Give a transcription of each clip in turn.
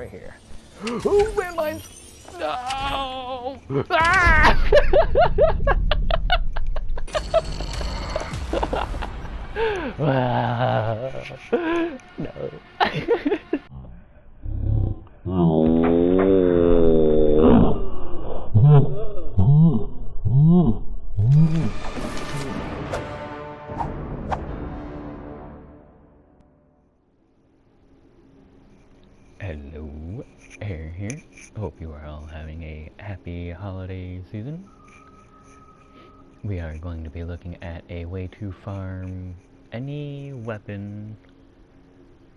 right here. Oh, landmines! No! Ah! No. Hello, Air here. Hope you are all having a happy holiday season. We are going to be looking at a way to farm any weapon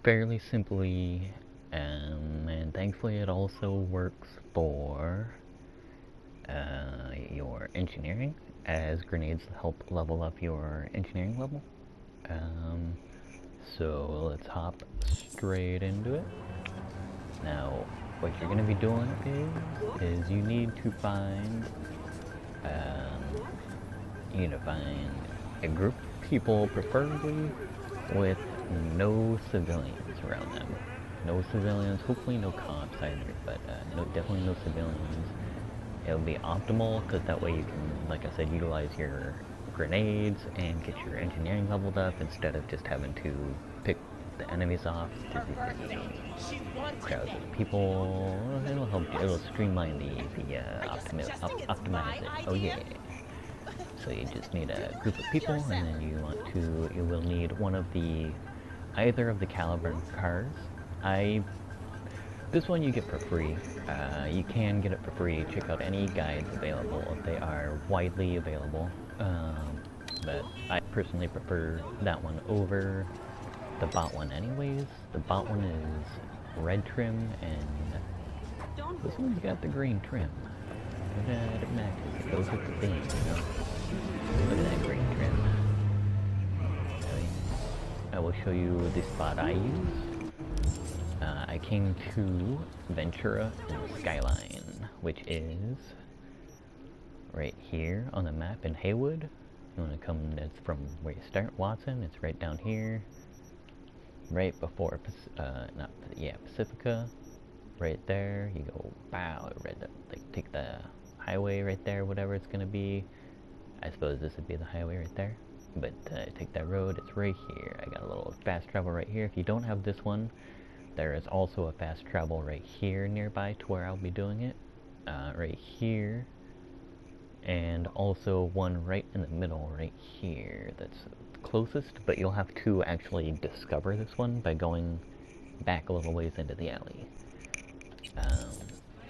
fairly simply, and thankfully it also works for your engineering, as grenades help level up your engineering level. So let's hop straight into it. Now, what you're going to be doing is you need to find a group of people, preferably with no civilians around them. No civilians, hopefully no cops either, but definitely no civilians. It'll be optimal because that way you can, like I said, utilize your grenades and get your engineering leveled up instead of just having to pick the enemies off to crowds of people. It'll help you, it'll streamline optimize it. Oh yeah. So you just need a group of people, and then you will need one of either of the caliber cars. This one you get for free. You can get it for free. Check out any guides available. They are widely available. But I personally prefer that one over the bot one anyways. The bot one is red trim, and this one's got the green trim. It matches. It goes with the theme, you know? Look at that green trim. I will show you the spot I use. I came to Ventura and Skyline, which is right here on the map in Heeyyyyy. You want to come, that's from where you start Watson. It's right down here, right before Pacifica. Right there, you go, wow, take the highway right there, whatever it's gonna be. I suppose this would be the highway right there, but take that road, it's right here. I got a little fast travel right here. If you don't have this one, there is also a fast travel right here nearby to where I'll be doing it, right here, and also one right in the middle right here that's closest, but you'll have to actually discover this one by going back a little ways into the alley.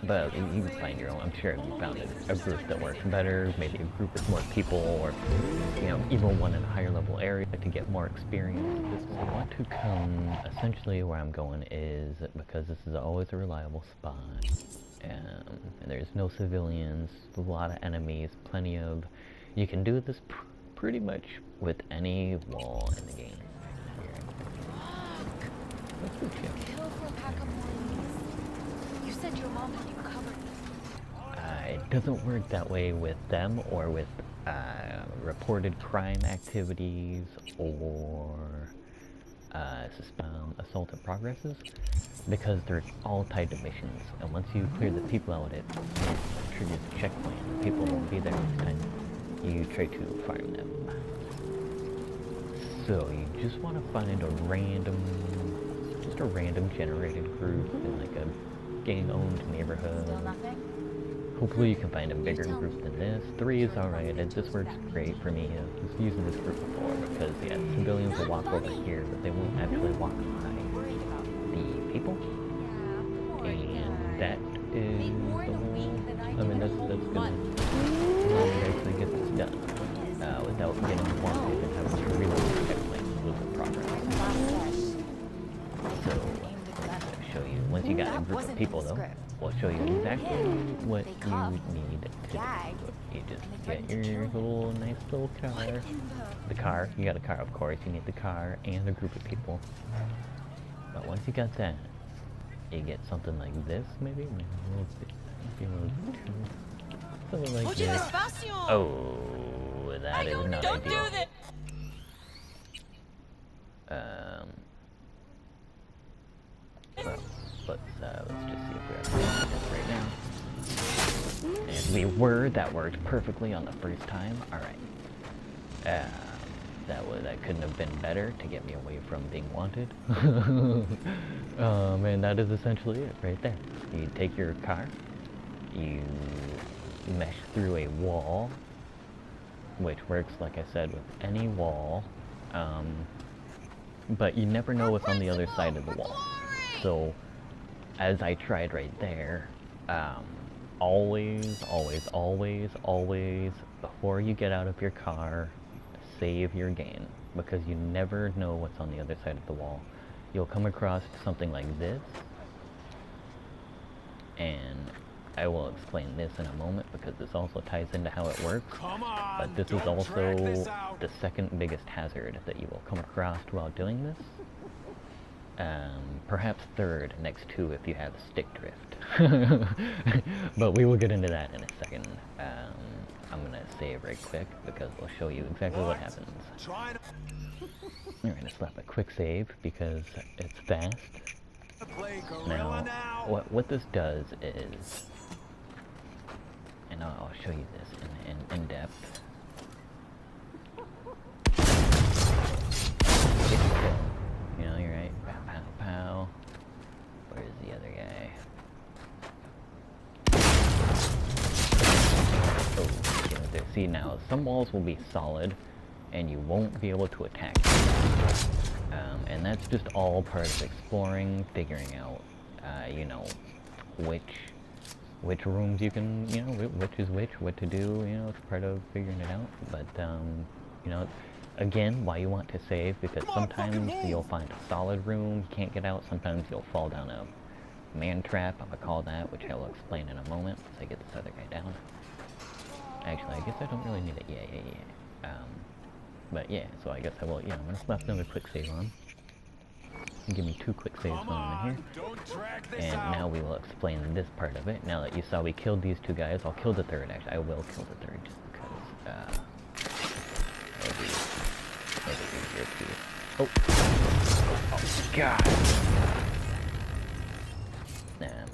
But you can find your own. I'm sure you found a group that works better, maybe a group with more people, or even one in a higher level area to get more experience. I want to come, essentially where I'm going is, because this is always a reliable spot, and there's no civilians, a lot of enemies, plenty of, you can do this pretty much with any wall in the game. Let's go chill. You said your mom had you covered. It doesn't work that way with them or with reported crime activities or assault in progresses, because they're all tied to missions, and once you clear the people out, it triggers a checkpoint. People won't be there next time you try to farm them. So you just want to find a random generated group in like a gang-owned neighborhood. Still nothing? Hopefully you can find a bigger group than this. 3 is alright, this works great for me. I was using this group before because, yeah, civilians will walk over here, but they won't actually walk by the people. And that is the whole, that's gonna actually get this done without getting wanted and having to reload the checkpoint with the progress. So, I'll show you, once you got a group of people though, we'll show you exactly what you need to do. You just get your nice little car. The car, you got a car, of course, you need the car and a group of people. But once you got that, you get something like this, maybe something like this. Oh, that is not ideal. Well, let's just see if we're at this right now. And we were. That worked perfectly on the first time. All right. That couldn't have been better to get me away from being wanted. And that is essentially it right there. You take your car, you mesh through a wall, which works, like I said, with any wall, but you never know what's on the other side of the wall. So, as I tried right there, always, before you get out of your car, save your game, because you never know what's on the other side of the wall. You'll come across something like this, and I will explain this in a moment because this also ties into how it works. But this is also the second biggest hazard that you will come across while doing this. Perhaps third, next to if you have stick drift. But we will get into that in a second. I'm gonna save right quick because I'll show you exactly what happens. We're gonna slap a quick save because it's fast. Now, what this does is, and I'll show you this in depth. You know, you're right. Pow, pow, pow. Where's the other guy? Oh, get right there. See, now some walls will be solid, and you won't be able to attack them. And that's just all part of exploring, figuring out, you know, which rooms you can, you know, which is which, what to do, you know, it's part of figuring it out. But, you know, again, why you want to save, because sometimes you'll find a solid room, you can't get out, sometimes you'll fall down a man trap, I'm gonna call that, which I will explain in a moment once I get this other guy down. Actually, I guess I don't really need it, yeah. But yeah, so I guess I will, yeah, I'm gonna slap another quick save on. Give me 2 quick saves while I'm in here. And now we will explain this part of it. Now that you saw we killed these 2 guys, I'll kill the third, actually. I will kill the third just because, it'll be easier to... Oh! Oh, God!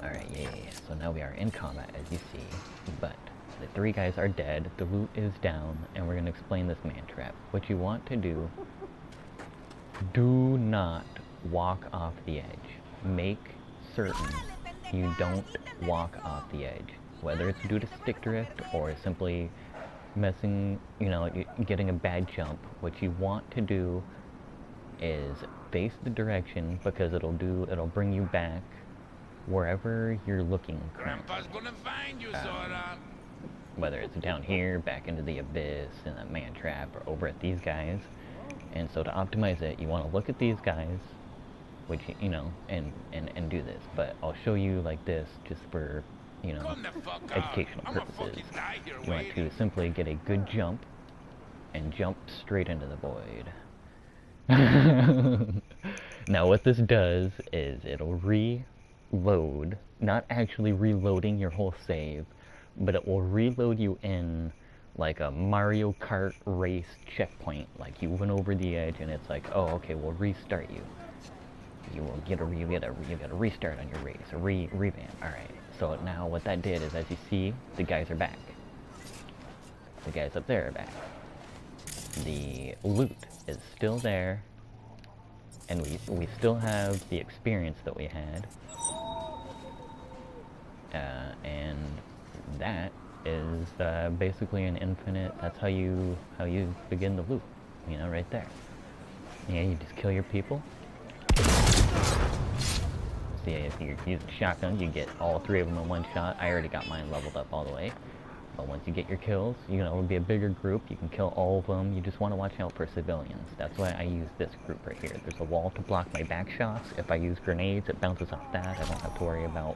Alright, yeah. So now we are in combat, as you see, but the 3 guys are dead, the loot is down, and we're gonna explain this man trap. What you want to do, do not walk off the edge. Make certain you don't walk off the edge. Whether it's due to stick drift or simply messing, you know, getting a bad jump, what you want to do is face the direction because it'll bring you back wherever you're looking currently. Grandpa's gonna find you, sorta. Whether it's down here, back into the abyss, in that man trap, or over at these guys. And so to optimize it, you want to look at these guys, which, you know, and do this. But I'll show you like this just for, you know, educational purposes. You want to simply get a good jump and jump straight into the void. Now what this does is it'll reload, not actually reloading your whole save, but it will reload you in like a Mario Kart race checkpoint. Like you went over the edge and it's like, oh, okay, we'll restart you. You will get a restart on your race, a revamp. Alright, so now what that did is, as you see, the guys are back. The guys up there are back. The loot is still there, and we still have the experience that we had. And that is basically an infinite, that's how you begin the loop, you know, right there. Yeah, you just kill your people. See, if you're using shotguns, you get all 3 of them in one shot. I already got mine leveled up all the way. But once you get your kills, you know, it'll be a bigger group. You can kill all of them. You just want to watch out for civilians. That's why I use this group right here. There's a wall to block my back shots. If I use grenades, it bounces off that. I don't have to worry about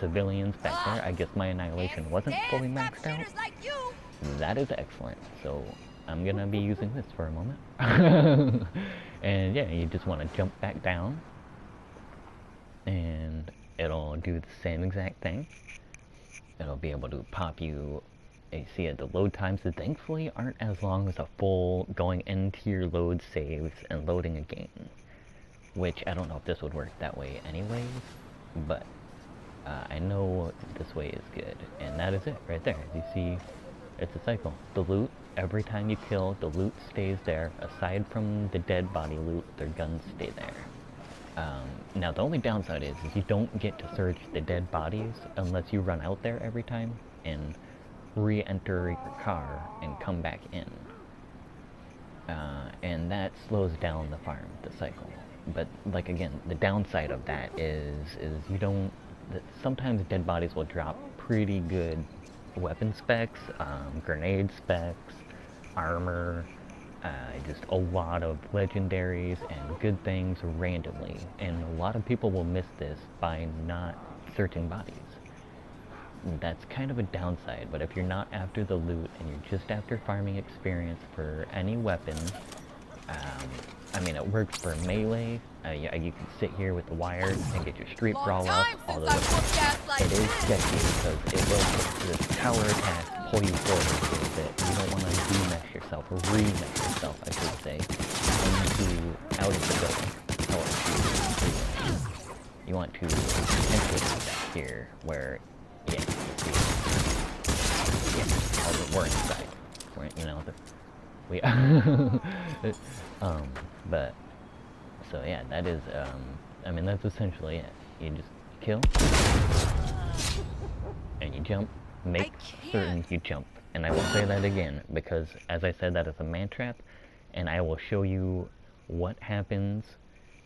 civilians back there. I guess my annihilation wasn't fully maxed out. That is excellent. So I'm gonna be using this for a moment. And yeah, you just want to jump back down, and it'll do the same exact thing. It'll be able to pop you. You see it, the load times that thankfully aren't as long as a full going into your load saves and loading a game. Which I don't know if this would work that way anyways, but I know this way is good, and that is it right there. As you see, it's a cycle. The loot, every time you kill, the loot stays there. Aside from the dead body loot, their guns stay there. Now the only downside is you don't get to search the dead bodies unless you run out there every time and re-enter your car and come back in. And that slows down the farm, the cycle. But like again, the downside of that is you don't. Sometimes dead bodies will drop pretty good weapon specs, grenade specs, armor, just a lot of legendaries and good things randomly. And a lot of people will miss this by not searching bodies. That's kind of a downside, but if you're not after the loot and you're just after farming experience for any weapon, I mean, it works for melee. You can sit here with the wires and get your street brawl up, although it is sketchy because it will, this tower attack pull you forward a little bit. You don't want to demesh yourself, or re-mesh yourself, I should say, into out of the building. You want to potentially do that here, where, yeah, we're inside. We're, you know, we but so yeah, that is I mean, that's essentially it. You just kill and you jump, make certain you jump. And I will say that again because, as I said, that is a man trap, and I will show you what happens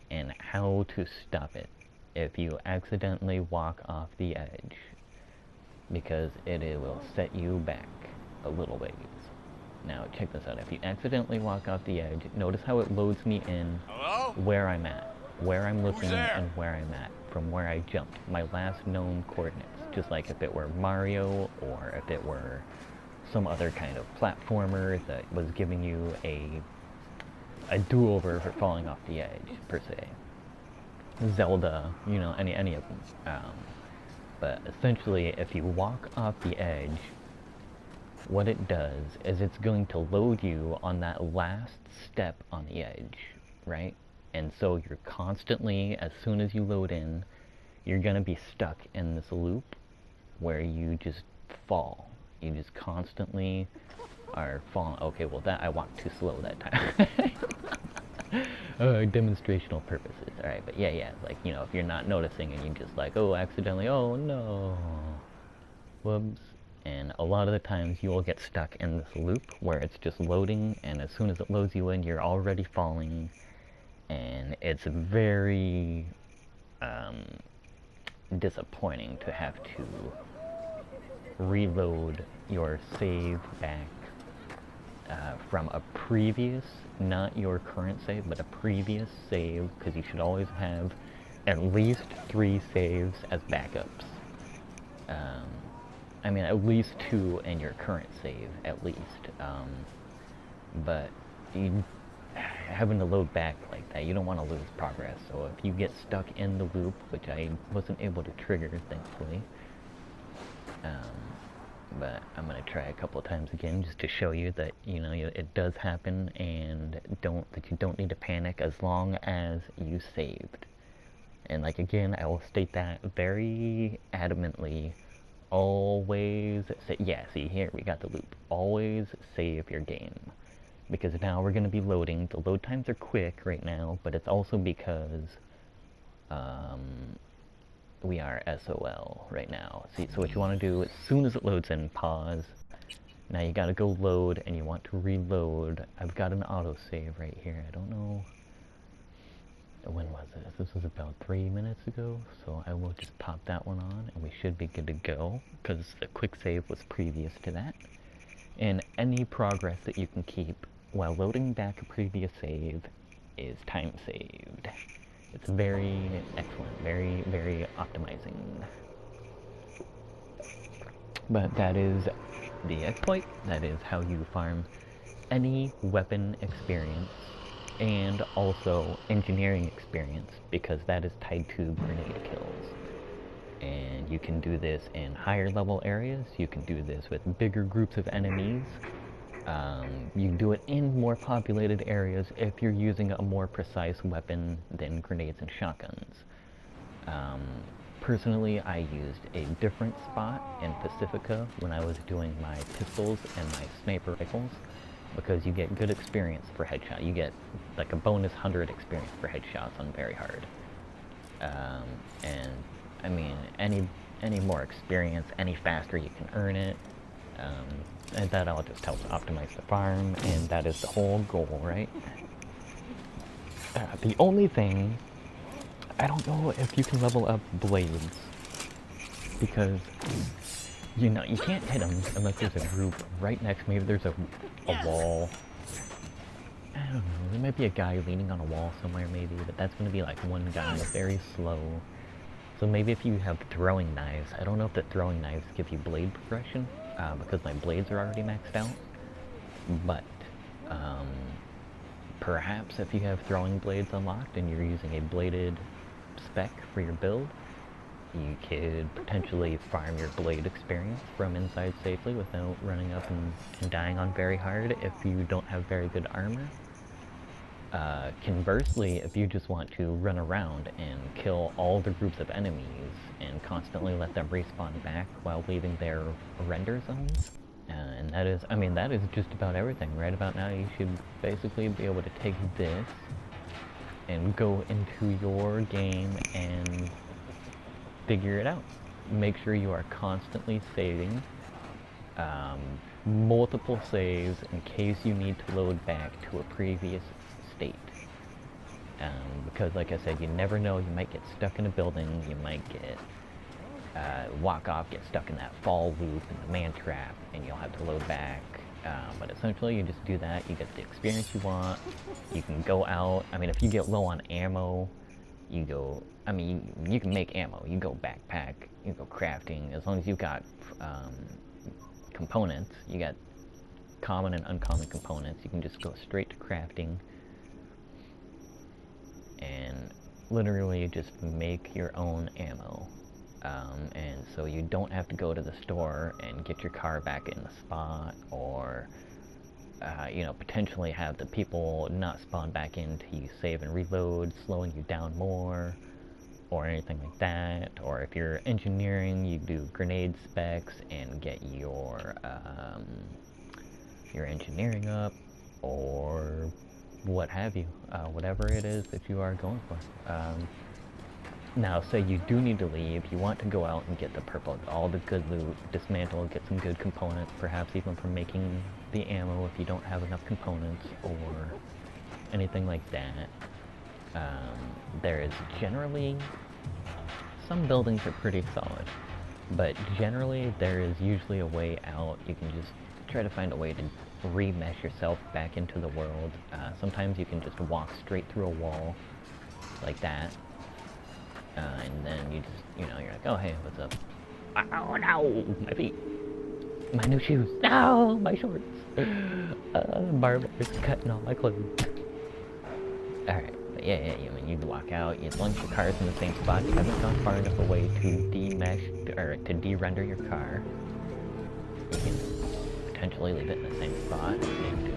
and how to stop it if you accidentally walk off the edge, because it will set you back a little ways. Now, check this out. If you accidentally walk off the edge, notice how it loads me in where I'm at, where I'm looking, and where I'm at, from where I jumped, my last known coordinates. Just like if it were Mario, or if it were some other kind of platformer that was giving you a do-over for falling off the edge, per se. Zelda, you know, any of them. But essentially, if you walk off the edge, what it does is it's going to load you on that last step on the edge, right? And so you're constantly, as soon as you load in, you're gonna be stuck in this loop where you just fall. You just constantly are falling. Okay, well that I walked too slow that time. Demonstrational purposes. Alright, but yeah, like, you know, if you're not noticing and you just like, oh, accidentally, oh no, whoops. And a lot of the times you will get stuck in this loop where it's just loading, and as soon as it loads you in, you're already falling, and it's very disappointing to have to reload your save back from a previous, not your current save, but a previous save, because you should always have at least 3 saves as backups. I mean, at least 2 in your current save, at least. But you having to load back like that, you don't want to lose progress. So if you get stuck in the loop, which I wasn't able to trigger, thankfully. But I'm gonna try a couple of times again just to show you that, you know, it does happen, and that you don't need to panic as long as you saved. And like again, I will state that very adamantly. Always say, yeah, see here, we got the loop. Always save your game. Because now we're going to be loading. The load times are quick right now, but it's also because we are SOL right now. See, so what you want to do, as soon as it loads in, pause. Now you got to go load, and you want to reload. I've got an autosave right here. I don't know. When was this? This was about 3 minutes ago, so I will just pop that one on, and we should be good to go, because the quick save was previous to that. And any progress that you can keep while loading back a previous save is time saved. It's very excellent, very, very optimizing. But that is the exploit. That is how you farm any weapon experience, and also engineering experience, because that is tied to grenade kills. And you can do this in higher level areas, you can do this with bigger groups of enemies, you can do it in more populated areas if you're using a more precise weapon than grenades and shotguns. personally, I used a different spot in Pacifica when I was doing my pistols and my sniper rifles, because you get good experience for headshot. You get like a bonus 100 experience for headshots on very hard. And I mean, any more experience, any faster you can earn it. And that all just helps optimize the farm, and that is the whole goal, right? The only thing, I don't know if you can level up blades, because, you know, you can't hit them unless there's a group right next, maybe there's a wall. I don't know, there might be a guy leaning on a wall somewhere maybe, but that's going to be like one guy, very slow. So maybe if you have throwing knives, I don't know if the throwing knives give you blade progression, because my blades are already maxed out, but perhaps if you have throwing blades unlocked and you're using a bladed spec for your build, you could potentially farm your blade experience from inside safely without running up and dying on very hard if you don't have very good armor. Conversely, if you just want to run around and kill all the groups of enemies and constantly let them respawn back while leaving their render zones, and that is, I mean, that is just about everything. Right about now, you should basically be able to take this and go into your game and figure it out. Make sure you are constantly saving, multiple saves in case you need to load back to a previous state. Because like I said, you never know, you might get stuck in a building, you might get walk off, get stuck in that fall loop in the man trap, and you'll have to load back. But essentially you just do that, you get the experience you want, you can go out. I mean, if you get low on ammo, you go, I mean, you can make ammo, you go backpack, you go crafting, as long as you've got components, you got common and uncommon components, you can just go straight to crafting and literally just make your own ammo. And so you don't have to go to the store and get your car back in the spot, or you know, potentially have the people not spawn back in till you save and reload, slowing you down more, or anything like that. Or if you're engineering, you do grenade specs and get your engineering up, or what have you, whatever it is that you are going for. Now, say you do need to leave, you want to go out and get the purple, all the good loot, dismantle, get some good components, perhaps even from making the ammo if you don't have enough components, or anything like that. There is generally, some buildings are pretty solid, but generally there is usually a way out. You can just try to find a way to remesh yourself back into the world. Sometimes you can just walk straight through a wall, like that. And then you just, you know, you're like, oh hey, what's up? Oh no, my feet, my new shoes, no, my shorts, barbed wire's cutting all my clothes. Alright, but yeah, I mean, you can walk out, as long as your car's in the same spot, you haven't gone far enough away to demesh, or to de-render your car, you can potentially leave it in the same spot and do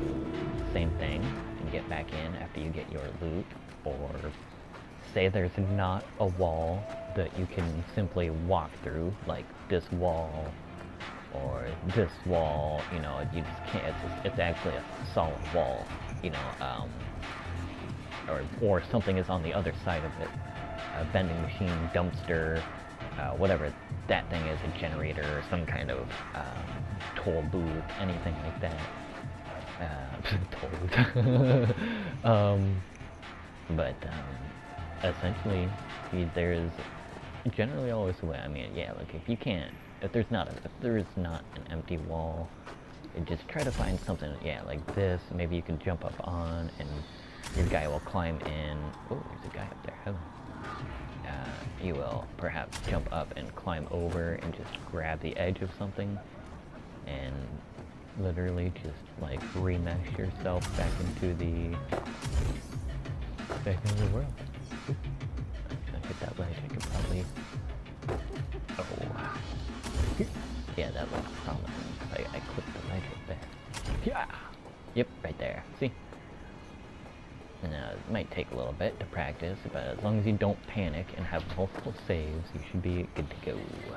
the same thing, and get back in after you get your loot, or say there's not a wall that you can simply walk through, like this wall or this wall, you know, you just can't, it's actually a solid wall, you know, or something is on the other side of it, a vending machine, dumpster, whatever that thing is, a generator, or some kind of toll booth, anything like that. But essentially, there's generally always a way. I mean, yeah, like if there is not an empty wall, just try to find something, yeah, like this. Maybe you can jump up on, and your guy will climb in. Oh, there's a guy up there. Hello. You will perhaps jump up and climb over and just grab the edge of something, and literally just like remesh yourself back into the world. If I hit that ledge, I could probably. Oh. Yeah, that looks promising. I clipped the ledge right there. Yeah. Yep, right there. See? And it might take a little bit to practice, but as long as you don't panic and have multiple saves, you should be good to go.